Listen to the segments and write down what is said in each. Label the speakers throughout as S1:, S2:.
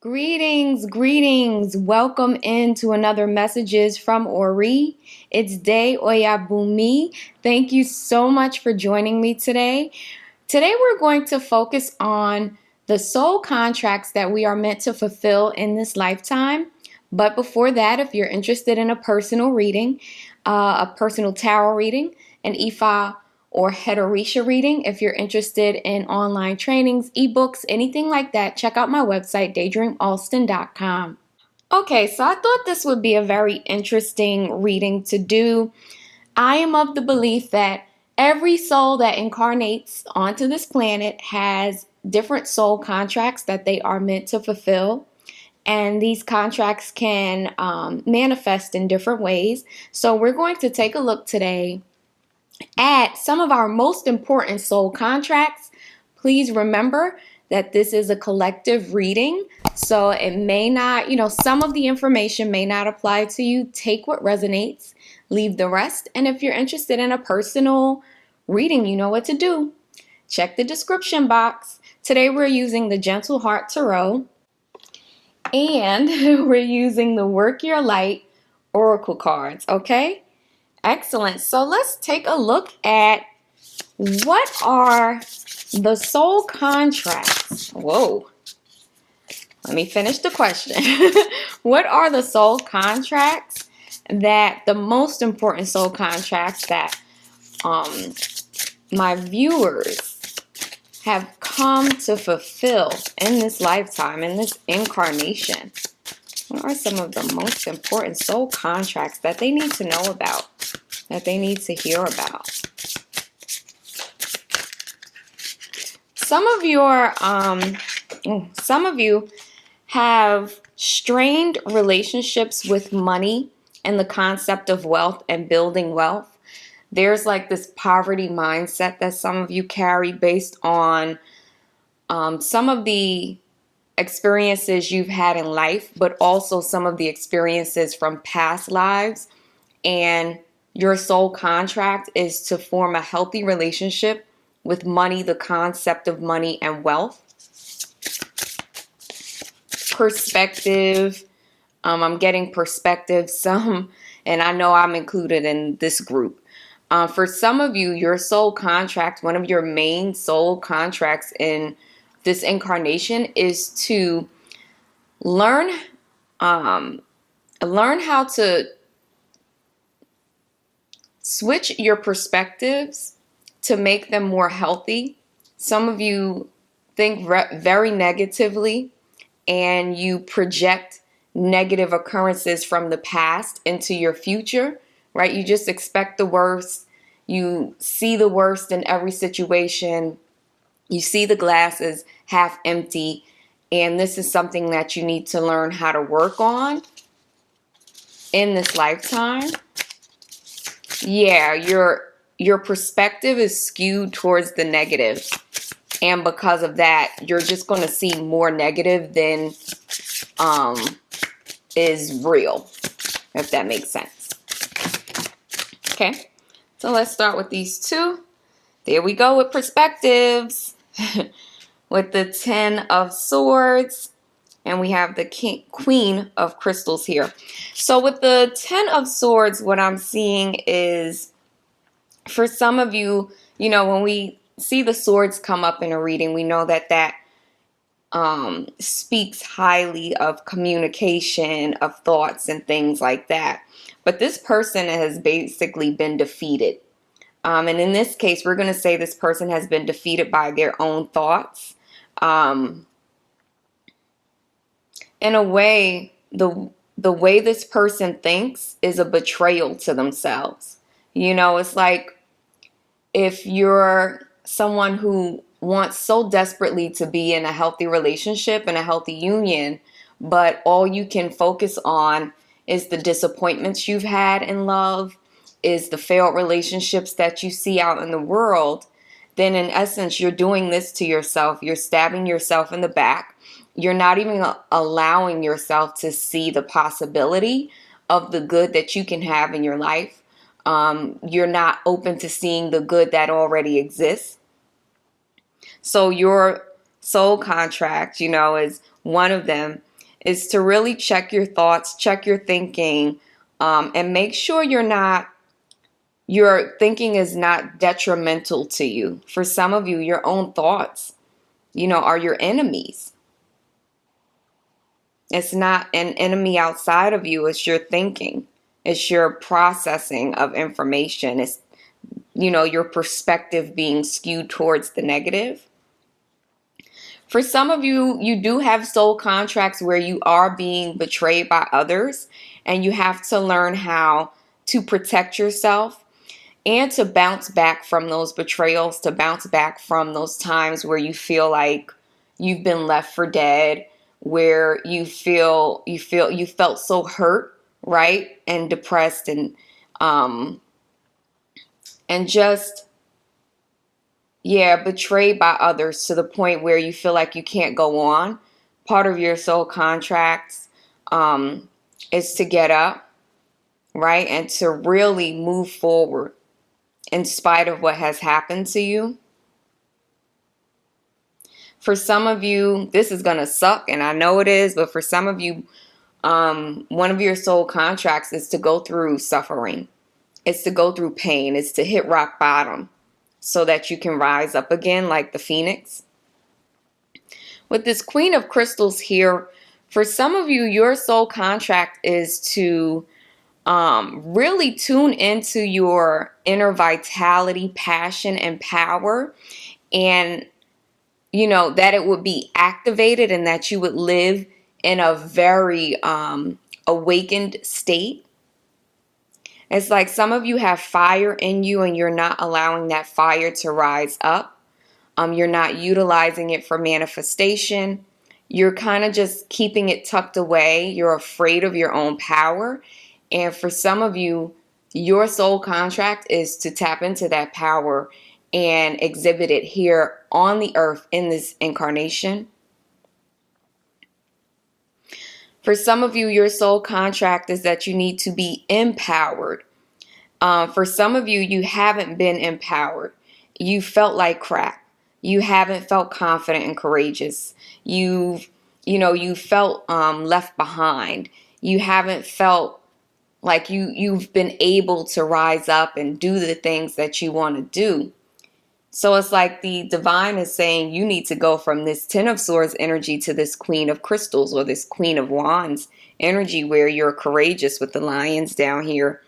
S1: Greetings, greetings. Welcome into another Messages from Ori. It's day-oyabunmi. Thank you so much for joining me today. Today we're going to focus on the soul contracts that we are meant to fulfill in this lifetime. But before that, if you're interested in a personal reading, a personal tarot reading, an Ifa or Orisha reading, if you're interested in online trainings, ebooks, anything like that, check out my website, alston.com. Okay, so I thought this would be a very interesting reading to do. I am of the belief that every soul that incarnates onto this planet has different soul contracts that they are meant to fulfill. And these contracts can manifest in different ways. So we're going to take a look today at some of our most important soul contracts. Please remember that this is a collective reading, so it may not, some of the information may not apply to you. Take what resonates, leave the rest. And if you're interested in a personal reading, you know what to do. Check the description box. Today we're using the Gentle Heart Tarot, and we're using the Work Your Light Oracle cards, okay? Excellent. So let's take a look at what are the soul contracts. Whoa. Let me finish the question. What are the soul contracts the most important soul contracts that my viewers have come to fulfill in this lifetime, in this incarnation? What are some of the most important soul contracts that they need to know about, that they need to hear about? Some of you have strained relationships with money and the concept of wealth and building wealth. There's like this poverty mindset that some of you carry based on some of the experiences you've had in life, but also some of the experiences from past lives. And your soul contract is to form a healthy relationship with money, the concept of money and wealth. Perspective. I'm getting perspective, and I know I'm included in this group. For some of you, your soul contract, one of your main soul contracts in this incarnation is to learn how to switch your perspectives to make them more healthy. Some of you think very negatively, and you project negative occurrences from the past into your future, right? You just expect the worst. You see the worst in every situation. You see the glass as half empty, and this is something that you need to learn how to work on in this lifetime. Yeah, your perspective is skewed towards the negative, and because of that, you're just going to see more negative than is real, if that makes sense. Okay, so let's start with these two. There we go with perspectives. With the 10 of Swords, and we have the Queen of Crystals here. So with the 10 of Swords, what I'm seeing is, for some of you, when we see the swords come up in a reading, we know that speaks highly of communication, of thoughts and things like that. But this person has basically been defeated. And in this case, we're going to say this person has been defeated by their own thoughts. In a way, the way this person thinks is a betrayal to themselves. It's like if you're someone who wants so desperately to be in a healthy relationship and a healthy union, but all you can focus on is the disappointments you've had in love, is the failed relationships that you see out in the world, then in essence, you're doing this to yourself. You're stabbing yourself in the back. You're not even allowing yourself to see the possibility of the good that you can have in your life. You're not open to seeing the good that already exists. So your soul contract, is one of them. is to really check your thoughts, check your thinking, and make sure your thinking is not detrimental to you. For some of you, your own thoughts, are your enemies. It's not an enemy outside of you. It's your thinking. It's your processing of information. It's, your perspective being skewed towards the negative. For some of you, you do have soul contracts where you are being betrayed by others, and you have to learn how to protect yourself and to bounce back from those betrayals, to bounce back from those times where you feel like you've been left for dead, where you felt so hurt, right? And depressed and just betrayed by others to the point where you feel like you can't go on. Part of your soul contracts is to get up, right? And to really move forward in spite of what has happened to you. For some of you, this is going to suck, and I know it is, but for some of you, one of your soul contracts is to go through suffering. It's to go through pain. It's to hit rock bottom so that you can rise up again like the phoenix. With this Queen of Crystals here, for some of you, your soul contract is to really tune into your inner vitality, passion, and power, and that it would be activated and that you would live in a very awakened state. It's like some of you have fire in you and you're not allowing that fire to rise up. You're not utilizing it for manifestation. You're kind of just keeping it tucked away. You're afraid of your own power. And for some of you, your soul contract is to tap into that power and exhibit it here on the earth in this incarnation. For some of you, your soul contract is that you need to be empowered. For some of you, you haven't been empowered. You felt like crap. You haven't felt confident and courageous. You felt left behind. You haven't felt like you've been able to rise up and do the things that you want to do. So it's like the divine is saying you need to go from this Ten of Swords energy to this Queen of Crystals or this Queen of Wands energy, where you're courageous with the lions down here,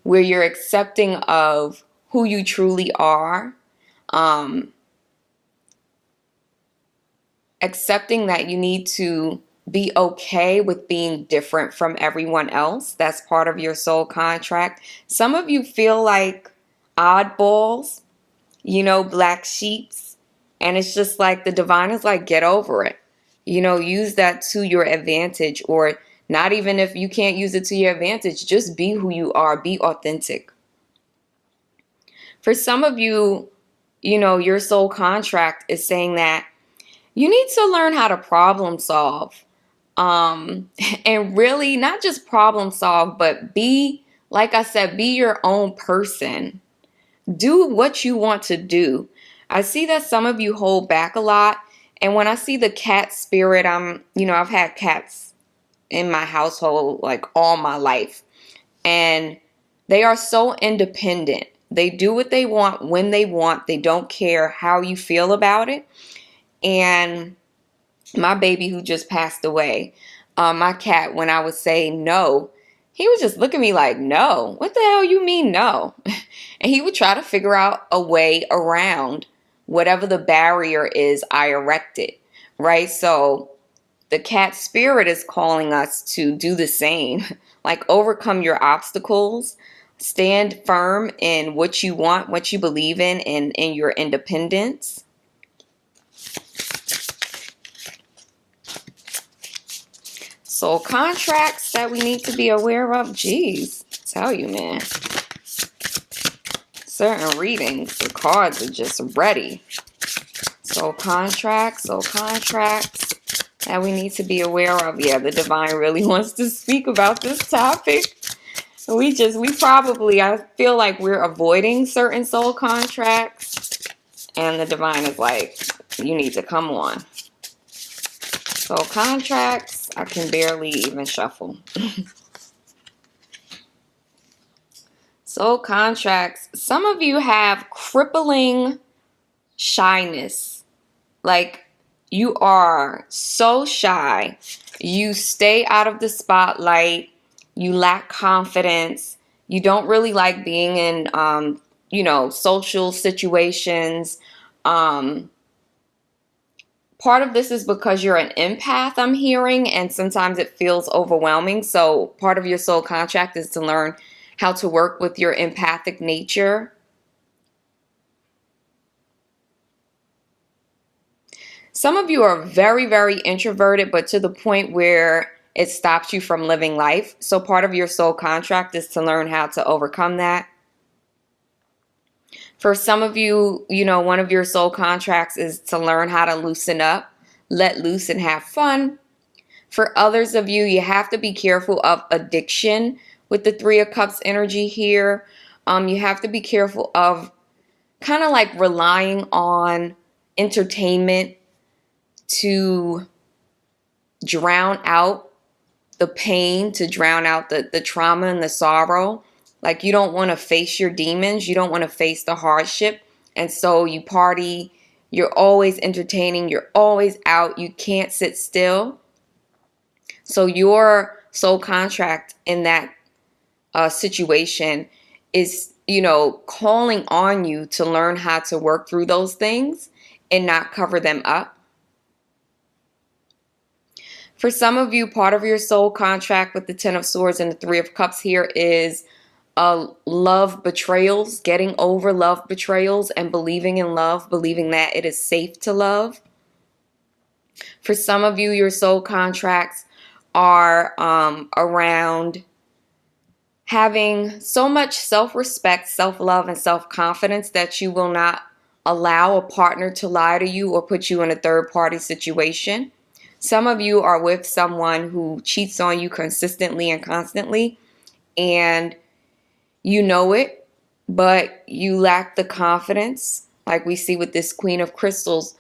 S1: where you're accepting of who you truly are, accepting that you need to be okay with being different from everyone else. That's part of your soul contract. Some of you feel like oddballs, black sheeps. And it's just like the divine is like, get over it. Use that to your advantage, or not even if you can't use it to your advantage, just be who you are, be authentic. For some of you, your soul contract is saying that you need to learn how to problem solve. And really not just problem solve, but like I said, be your own person. Do what you want to do. I see that some of you hold back a lot. And when I see the cat spirit, I've had cats in my household like all my life. And they are so independent. They do what they want when they want. They don't care how you feel about it. And my baby who just passed away, my cat, when I would say no, he would just look at me like, no, what the hell you mean no? And he would try to figure out a way around whatever the barrier is I erected, right? So the cat spirit is calling us to do the same, like overcome your obstacles, stand firm in what you want, what you believe in, and in your independence. Soul contracts that we need to be aware of. Jeez, tell you, man. Certain readings, the cards are just ready. Soul contracts that we need to be aware of. Yeah, the divine really wants to speak about this topic. I feel like we're avoiding certain soul contracts. And the divine is like, you need to come on. Soul contracts I can barely even shuffle. Soul contracts. Some of you have crippling shyness. Like, you are so shy. You stay out of the spotlight. You lack confidence. You don't really like being in, social situations. Part of this is because you're an empath, I'm hearing, and sometimes it feels overwhelming. So part of your soul contract is to learn how to work with your empathic nature. Some of you are very, very introverted, but to the point where it stops you from living life. So part of your soul contract is to learn how to overcome that. For some of you, one of your soul contracts is to learn how to loosen up, let loose, and have fun. For others of you, you have to be careful of addiction with the Three of Cups energy here. You have to be careful of kind of like relying on entertainment to drown out the pain, to drown out the trauma and the sorrow. Like, you don't want to face your demons. You don't want to face the hardship. And so you party. You're always entertaining. You're always out. You can't sit still. So your soul contract in that situation is, calling on you to learn how to work through those things and not cover them up. For some of you, part of your soul contract with the Ten of Swords and the Three of Cups here is love betrayals, getting over love betrayals and believing in love, believing that it is safe to love. For some of you, your soul contracts are around having so much self-respect, self-love, and self-confidence that you will not allow a partner to lie to you or put you in a third-party situation. Some of you are with someone who cheats on you consistently and constantly, and you know it, but you lack the confidence. Like we see with this Queen of Crystals,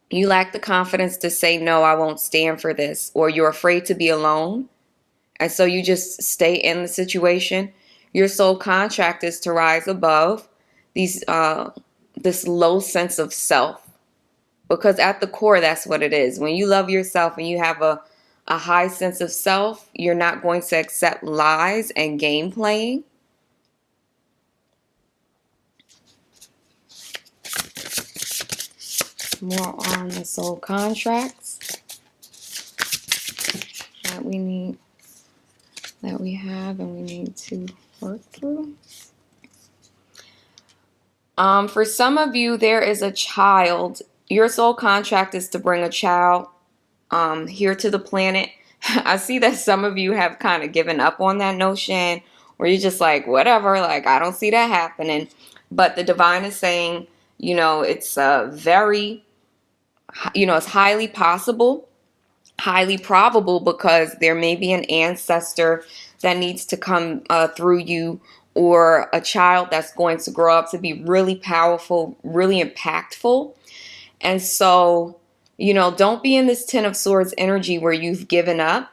S1: you lack the confidence to say, no, I won't stand for this, or you're afraid to be alone. And so you just stay in the situation. Your soul contract is to rise above this low sense of self. Because at the core, that's what it is. When you love yourself and you have a high sense of self, you're not going to accept lies and game playing. More on the soul contracts that we have and we need to work through. For some of you, there is a child. Your soul contract is to bring a child here to the planet. I see that some of you have kind of given up on that notion, or you're just like, whatever, like, I don't see that happening. But the divine is saying, it's very, it's highly possible, highly probable, because there may be an ancestor that needs to come through you, or a child that's going to grow up to be really powerful, really impactful. And so, don't be in this Ten of Swords energy where you've given up.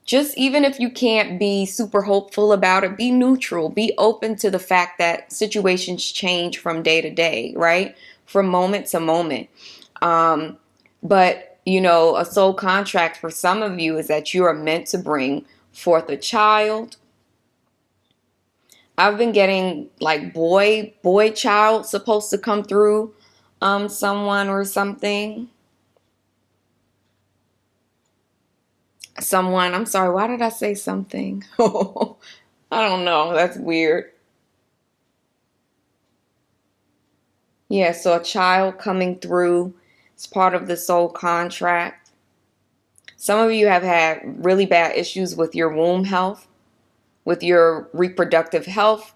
S1: Just even if you can't be super hopeful about it, be neutral, be open to the fact that situations change from day to day, right? From moment to moment. But a soul contract for some of you is that you are meant to bring forth a child. I've been getting like boy child supposed to come through someone or something. Someone, I'm sorry, why did I say something? I don't know, that's weird. Yeah, so a child coming through is part of the soul contract. Some of you have had really bad issues with your womb health, with your reproductive health,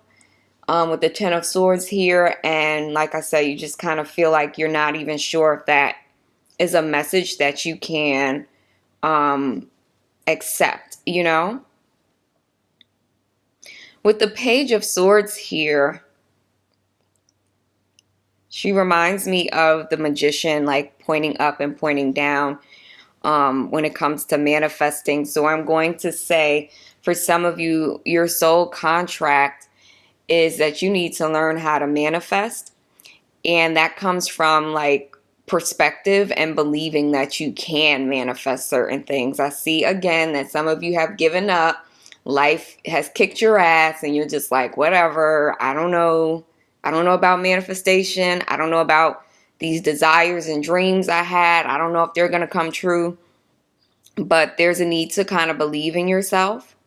S1: with the Ten of Swords here. And like I said, you just kind of feel like you're not even sure if that is a message that you can accept, With the Page of Swords here, she reminds me of the magician, like pointing up and pointing down. when it comes to manifesting. So I'm going to say, for some of you, your soul contract is that you need to learn how to manifest. And that comes from like perspective and believing that you can manifest certain things. I see again that some of you have given up. Life has kicked your ass and you're just like, whatever, I don't know. I don't know about manifestation. I don't know about these desires and dreams I had. I don't know if they're going to come true. But there's a need to kind of believe in yourself,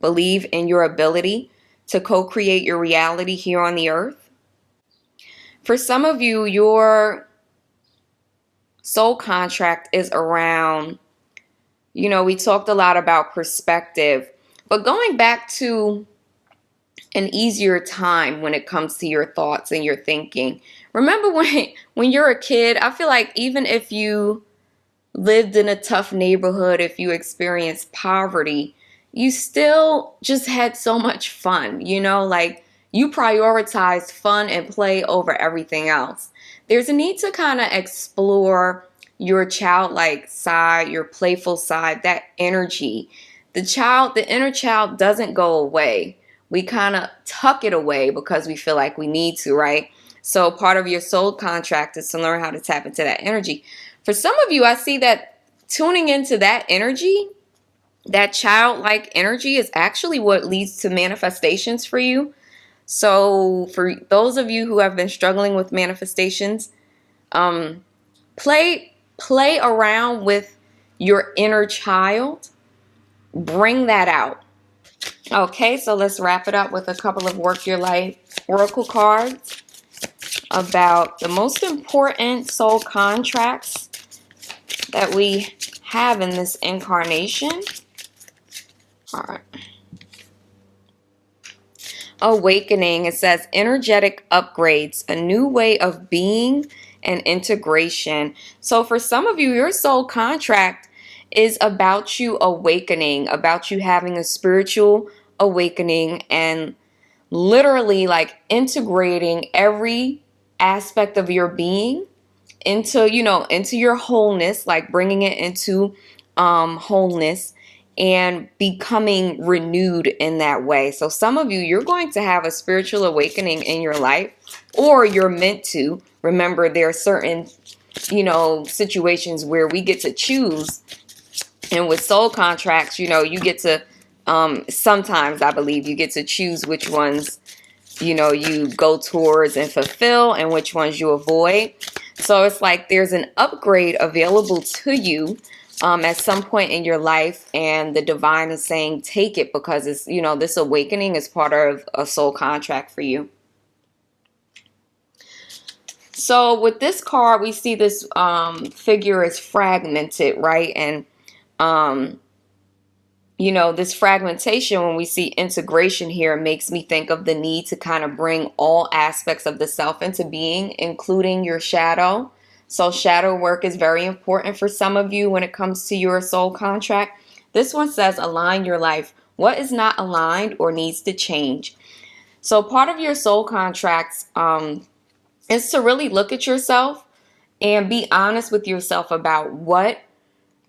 S1: believe in your ability to co-create your reality here on the earth. For some of you, your soul contract is around, we talked a lot about perspective, but going back to an easier time when it comes to your thoughts and your thinking. Remember when you're a kid, I feel like even if you lived in a tough neighborhood, if you experienced poverty, you still just had so much fun, like you prioritized fun and play over everything else. There's a need to kind of explore your childlike side, your playful side, that energy. The inner child doesn't go away. We kind of tuck it away because we feel like we need to, right? So part of your soul contract is to learn how to tap into that energy. For some of you, I see that tuning into that energy, that childlike energy, is actually what leads to manifestations for you. So for those of you who have been struggling with manifestations, play around with your inner child. Bring that out. Okay, so let's wrap it up with a couple of Work Your Life Oracle cards about the most important soul contracts that we have in this incarnation. All right. Awakening. It says energetic upgrades, a new way of being and integration. So for some of you, your soul contract is about you awakening, about you having a spiritual awakening and literally like integrating every aspect of your being into your wholeness, like bringing it into wholeness and becoming renewed in that way. So some of you, you're going to have a spiritual awakening in your life, or you're meant to. Remember, there are certain situations where we get to choose, and with soul contracts, you get to sometimes, I believe, you get to choose which ones you go towards and fulfill and which ones you avoid. So it's like there's an upgrade available to you at some point in your life, and the divine is saying take it, because it's this awakening is part of a soul contract for you. So with this card, we see this figure is fragmented, right? And this fragmentation, when we see integration here, makes me think of the need to kind of bring all aspects of the self into being, including your shadow. So shadow work is very important for some of you when it comes to your soul contract. This one says align your life. What is not aligned or needs to change? So part of your soul contracts is to really look at yourself and be honest with yourself about what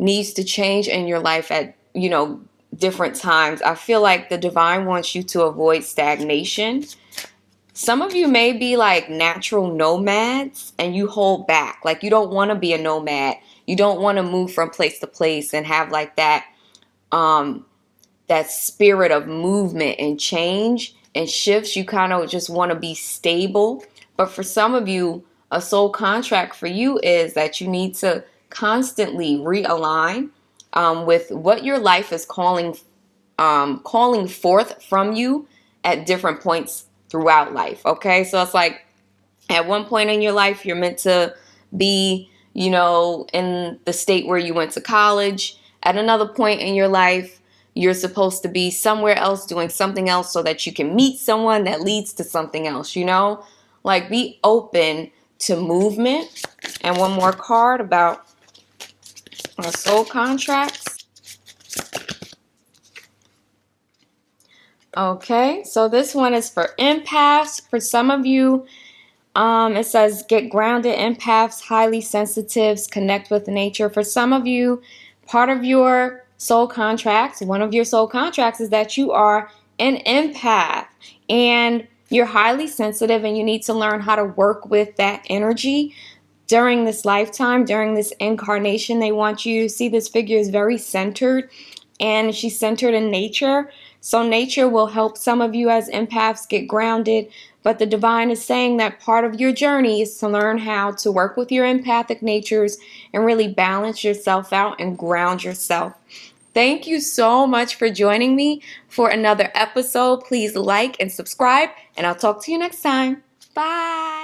S1: needs to change in your life at different times. I feel like the divine wants you to avoid stagnation. Some of you may be like natural nomads and you hold back. Like you don't want to be a nomad. You don't want to move from place to place and have like that spirit of movement and change and shifts. You kind of just want to be stable. But for some of you, a soul contract for you is that you need to constantly realign with what your life is calling forth from you at different points throughout life. Okay, so it's like at one point in your life you're meant to be in the state where you went to college. At another point in your life you're supposed to be somewhere else doing something else so that you can meet someone that leads to something else. Like be open to movement. And one more card about our soul contracts. Okay, so this one is for empaths. For some of you, It says get grounded, empaths, highly sensitives, connect with nature. For some of you, part of your soul contracts, one of your soul contracts is that you are an empath and you're highly sensitive and you need to learn how to work with that energy. During this lifetime, during this incarnation, they want you to see this figure is very centered, and she's centered in nature. So nature will help some of you as empaths get grounded, but the divine is saying that part of your journey is to learn how to work with your empathic natures and really balance yourself out and ground yourself. Thank you so much for joining me for another episode. Please like and subscribe, and I'll talk to you next time. Bye.